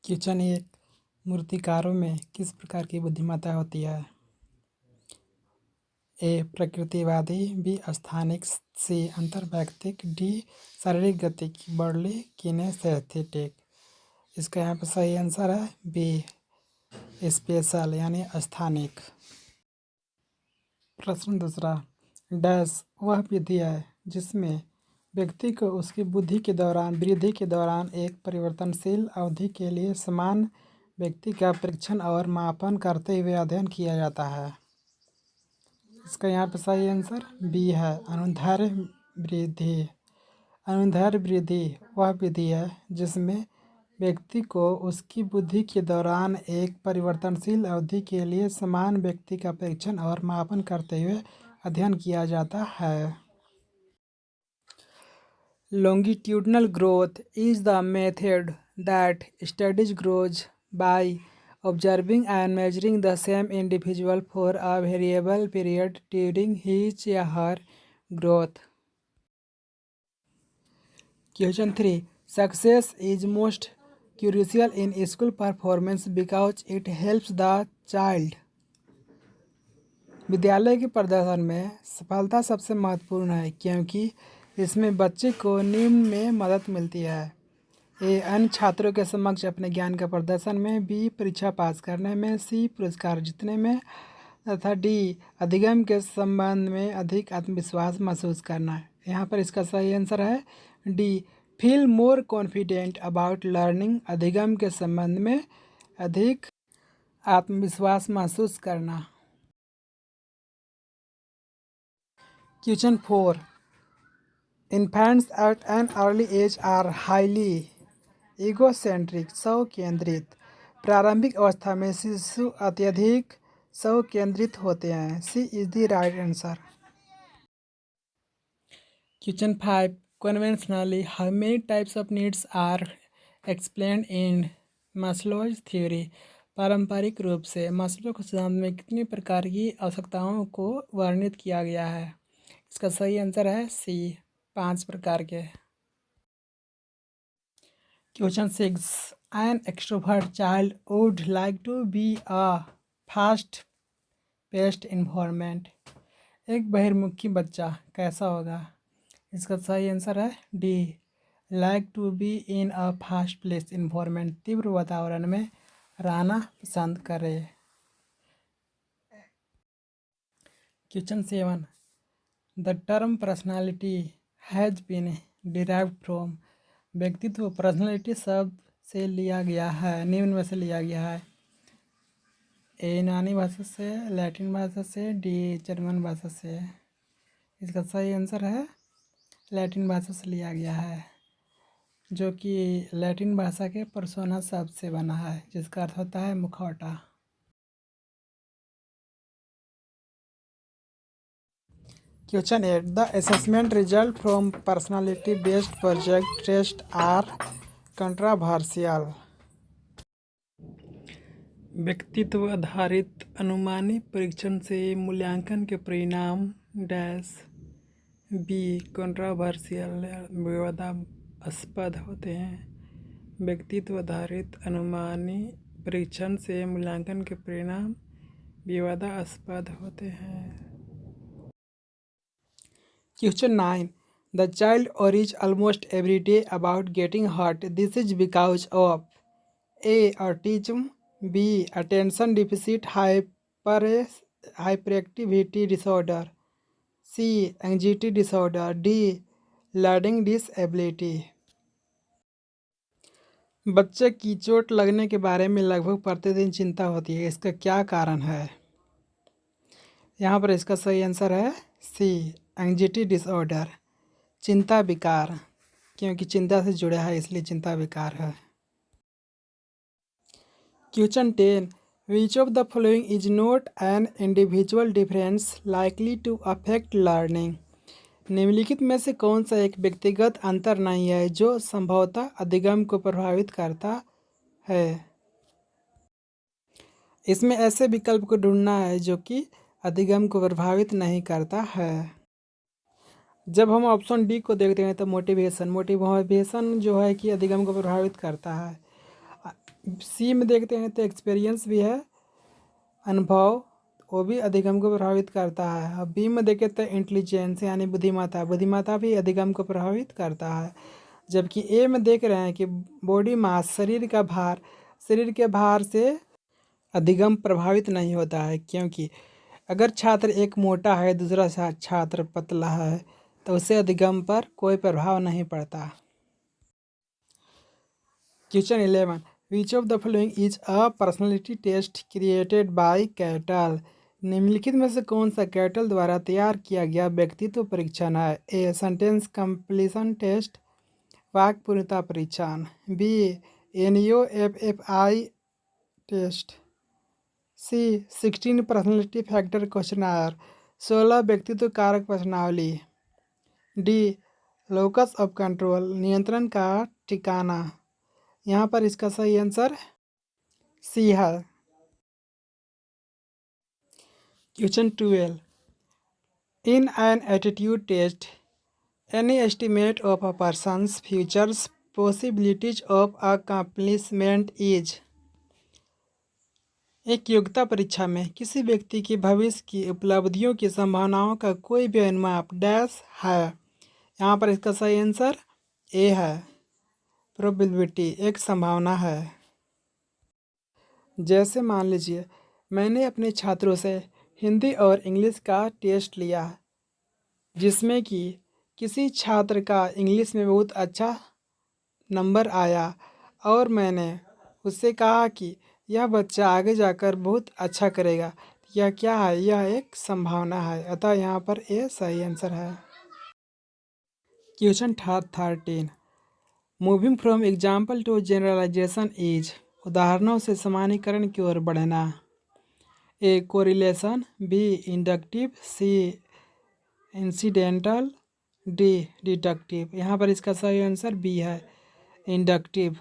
Kitchen एक मूर्तिकारों में किस प्रकार की बुद्धिमत्ता होती है? ए. प्रकृतिवादी, बी. स्थानिक, सी. अंतर्वैयक्तिक, डी. शारीरिक गतिकी बॉडी किनेस्थेटिक। इसका यहाँ पर सही आंसर है बी. स्पेशल यानी स्थानिक। प्रश्न दूसरा, डैश वह विधि है जिसमें व्यक्ति को उसकी बुद्धि के दौरान वृद्धि के दौरान एक परिवर्तनशील अवधि के लिए समान व्यक्ति का परीक्षण और मापन करते हुए अध्ययन किया जाता है। इसका यहाँ पर सही आंसर बी है, अनुदैर्ध्य वृद्धि। अनुदैर्ध्य वृद्धि वह विधि है जिसमें व्यक्ति को उसकी बुद्धि के दौरान एक परिवर्तनशील अवधि के लिए समान व्यक्ति का परीक्षण और मापन करते हुए अध्ययन किया जाता है। Longitudinal growth is the method that studies growth by observing and measuring the same individual for a variable period during his or her growth. Question 3. Success is most crucial in school performance because it helps the child. विद्यालय के प्रदर्शन में सफलता सबसे महत्वपूर्ण है क्योंकि इसमें बच्चे को निम्न में मदद मिलती है। ए. अन्य छात्रों के समक्ष अपने ज्ञान का प्रदर्शन में, बी. परीक्षा पास करने में, सी. पुरस्कार जीतने में तथा डी. अधिगम के संबंध में अधिक आत्मविश्वास महसूस करना। यहाँ पर इसका सही आंसर है D. Feel more confident about learning. अधिगम के संबंध में अधिक आत्मविश्वास महसूस करना। Question 4. Infants at an early age are highly egocentric, स्व केंद्रित। प्रारंभिक अवस्था में शिशु अत्यधिक स्व केंद्रित होते हैं। C is the right answer. Question 5. Conventionally, how many types of needs are explained in Maslow's theory? पारंपरिक रूप से मास्लो के सिद्धांत में कितनी प्रकार की आवश्यकताओं को वर्णित किया गया है? इसका सही आंसर है सी, 5 प्रकार के। Question 6. An extrovert child would like to be a fast-paced environment. एक बहिर्मुखी बच्चा कैसा होगा? इसका सही आंसर है D. Like to be in a fast paced environment. तीव्र वातावरण में रहना पसंद करे। Question 7. The term personality has been derived from. व्यक्तित्व पर्सनालिटी शब्द से लिया गया है, निम्न में से लिया गया है। ए. यूनानी भाषा से, लैटिन भाषा से, डी. जर्मन भाषा से। इसका सही आंसर है लैटिन भाषा से लिया गया है, जो कि लैटिन भाषा के पर्सोना शब्द से बना है, जिसका अर्थ होता है मुखौटा। Question 8. The assessment result from personality based project test are controversial. व्यक्तित्व आधारित अनुमानी परीक्षण से मूल्यांकन के परिणाम डैश बी. कंट्रावर्शियल विवादास्पद होते हैं। व्यक्तित्व आधारित अनुमानी परीक्षण से मूल्यांकन के परिणाम विवादास्पद होते हैं। Question 9. The child worries almost every day about getting hurt. This is because of A. autism, B. attention deficit hyperactivity disorder, C. anxiety disorder, D. learning disability. बच्चे की चोट लगने के बारे में लगभग प्रतिदिन चिंता होती है। इसका क्या कारण है? यहाँ पर इसका सही आंसर है सी. एंग्जाइटी डिसऑर्डर, चिंता विकार, क्योंकि चिंता से जुड़ा है इसलिए चिंता विकार है। Question 10. Which of the following is not an individual difference likely to affect learning. निम्नलिखित में से कौन सा एक व्यक्तिगत अंतर नहीं है जो संभवतः अधिगम को प्रभावित करता है? इसमें ऐसे विकल्प को ढूंढना है जो कि अधिगम को प्रभावित नहीं करता है। जब हम ऑप्शन डी को देखते हैं तो मोटिवेशन जो है कि अधिगम को प्रभावित करता है। सी में देखते हैं तो एक्सपीरियंस भी है, अनुभव, वो भी अधिगम को प्रभावित करता है। और बी में देखें तो इंटेलिजेंस यानी बुद्धिमत्ता, बुद्धिमत्ता भी अधिगम को प्रभावित करता है। जबकि ए में देख रहे हैं कि बॉडी मास, शरीर का भार, शरीर के भार से अधिगम प्रभावित नहीं होता है, क्योंकि अगर छात्र एक मोटा है दूसरा छात्र पतला है तो उससे अधिगम पर कोई प्रभाव नहीं पड़ता। Question 11, which of the following is a personality test created by Cattell. निम्नलिखित में से कौन सा कैटल द्वारा तैयार किया गया व्यक्तित्व परीक्षण है? ए सेंटेंस कंप्लीशन टेस्ट, वाक्य पूर्णता परीक्षण। B NOFFI test. C 16 personality factor questionnaire, 16 व्यक्तित्व कारक प्रश्नावली। डी लोकस ऑफ कंट्रोल, नियंत्रण का ठिकाना। यहाँ पर इसका सही आंसर सी है। Question 12, in an attitude test any estimate of a person's futures possibilities of accomplishment is. एक योग्यता परीक्षा में किसी व्यक्ति की भविष्य की उपलब्धियों की संभावनाओं का कोई भी अनुमान डैश है। यहाँ पर इसका सही आंसर ए है, प्रोबेबिलिटी, एक संभावना है। जैसे मान लीजिए मैंने अपने छात्रों से हिंदी और इंग्लिश का टेस्ट लिया, जिसमें कि किसी छात्र का इंग्लिश में बहुत अच्छा नंबर आया और मैंने उससे कहा कि यह बच्चा आगे जाकर बहुत अच्छा करेगा। यह क्या है? यह एक संभावना है, अतः यहाँ पर ए सही आंसर है। Question 13, moving from example to generalisation is. उदाहरणों से सामान्यीकरण की ओर बढ़ना। A correlation, B inductive, C incidental, D deductive. यहाँ पर इसका सही आंसर बी है, इंडक्टिव।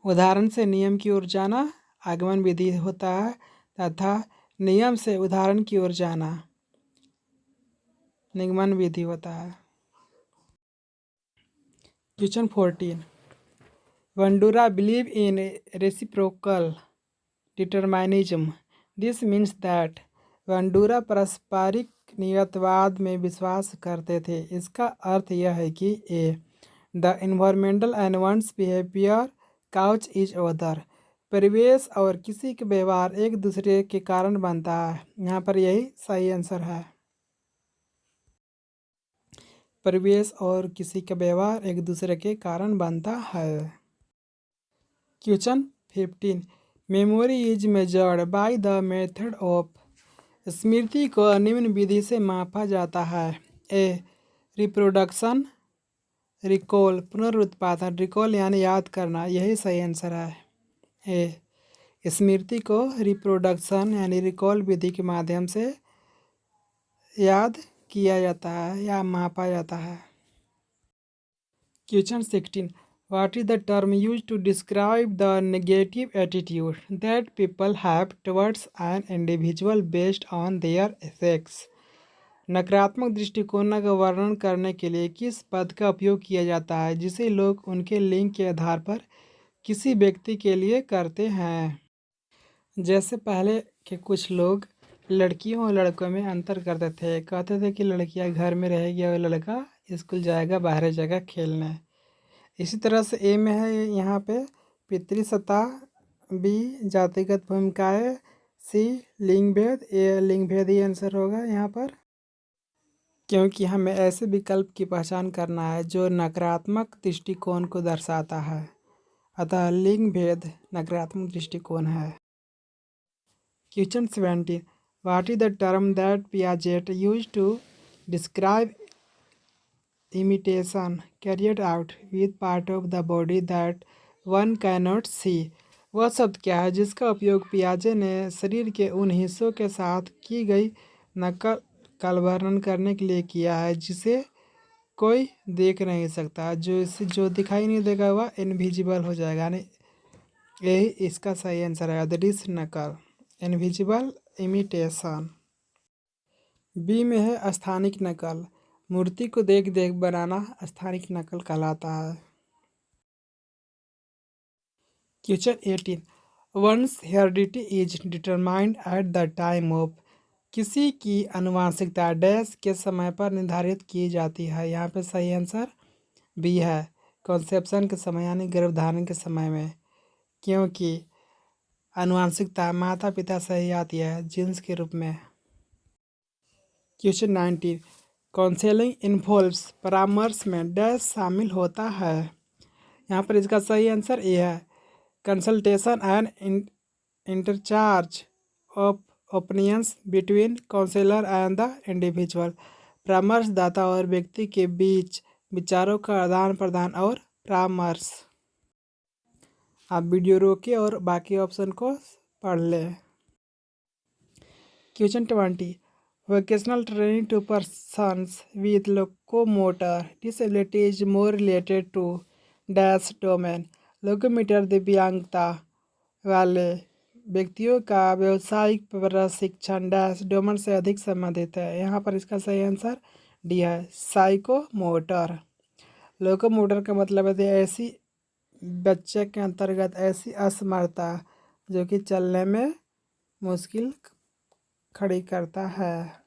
उदाहरण से नियम की ओर जाना आगमन विधि होता है तथा नियम से उदाहरण की ओर जाना निगमन विधि होता है। Question 14, Bandura believe in reciprocal determinism. This means that Bandura पारस्परिक नियतवाद में विश्वास करते थे। इसका अर्थ यह है कि A the environmental and once behaviour couch is other, परिवेश और किसी के व्यवहार एक दूसरे के कारण बनता है। यहाँ पर यही सही आंसर है, परिवेश और किसी का व्यवहार एक दूसरे के कारण बनता है। Question 15, memory is measured by the method of. स्मृति को निम्न विधि से मापा जाता है। ए रिप्रोडक्शन, रिकॉल पुनरुत्पादन, रिकॉल यानी याद करना, यही सही आंसर है। ए स्मृति को रिप्रोडक्शन यानी रिकॉल विधि के माध्यम से याद किया जाता है या मापा जाता है। Question 16, what is the term use to describe the negative attitude that people have towards an individual based on their effects. नकारात्मक दृष्टिकोण का वर्णन करने के लिए किस पद का उपयोग किया जाता है जिसे लोग उनके लिंग के आधार पर किसी व्यक्ति के लिए करते हैं? जैसे पहले के कुछ लोग लड़कियों और लड़कों में अंतर करते थे, कहते थे कि लड़कियां घर में रहेगी और लड़का स्कूल जाएगा, बाहर जगह खेलने। इसी तरह से ए में है यहाँ पे पितृसत्ता, बी जातिगत भूमिकाएं, सी लिंग भेद, ए लिंग भेद ही आंसर होगा यहाँ पर, क्योंकि हमें ऐसे विकल्प की पहचान करना है जो नकारात्मक दृष्टिकोण को दर्शाता है, अतः लिंग भेद नकारात्मक दृष्टिकोण है। Question 17, what is the term that Piaget use to describe imitation carried out with part of the body that one can not see. वह शब्द क्या है जिसका उपयोग पियाजे ने शरीर के उन हिस्सों के साथ की गई नकल का वर्णन करने के लिए किया है जिसे कोई देख नहीं सकता, जो दिखाई नहीं देगा वह इनविजिबल हो जाएगा, यानी यही इसका सही आंसर है, अदृश्य नकल, इनविजिबल इमिटेशन। बी में है स्थानिक नकल, मूर्ति को देख देख बनाना स्थानिक नकल कहलाता है। Question 18 once heredity is determined at the time of किसी की आनुवंशिकता डैश के समय पर निर्धारित की जाती है। यहाँ पे सही आंसर बी है, कंसेप्शन के समय यानी गर्भधारण के समय में, क्योंकि आनुवंशिकता माता पिता से ही आती है जीन्स के रूप में। क्वेश्चन 19 काउंसलिंग इन्वॉल्व्स परामर्श में डैश शामिल होता है। यहाँ पर इसका सही आंसर ए है, consultation and interchange of opinions between counsellor and the individual. परामर्शदाता और व्यक्ति के बीच विचारों का आदान प्रदान और परामर्श। आप वीडियो रोके और बाकी ऑप्शन को पढ़ लें। Question 20 vocational training to persons with locomotor disability is more related to dash domain. Locomotor दिव्यांगता वाले व्यक्तियों का व्यावसायिक प्रशिक्षण डैश डोमेन से अधिक संबंधित है। यहाँ पर इसका सही आंसर डी है, साइकोमोटर। लोकोमोटर का मतलब है ऐसी बच्चे के अंतर्गत ऐसी असमर्थता जो कि चलने में मुश्किल खड़ी करता है।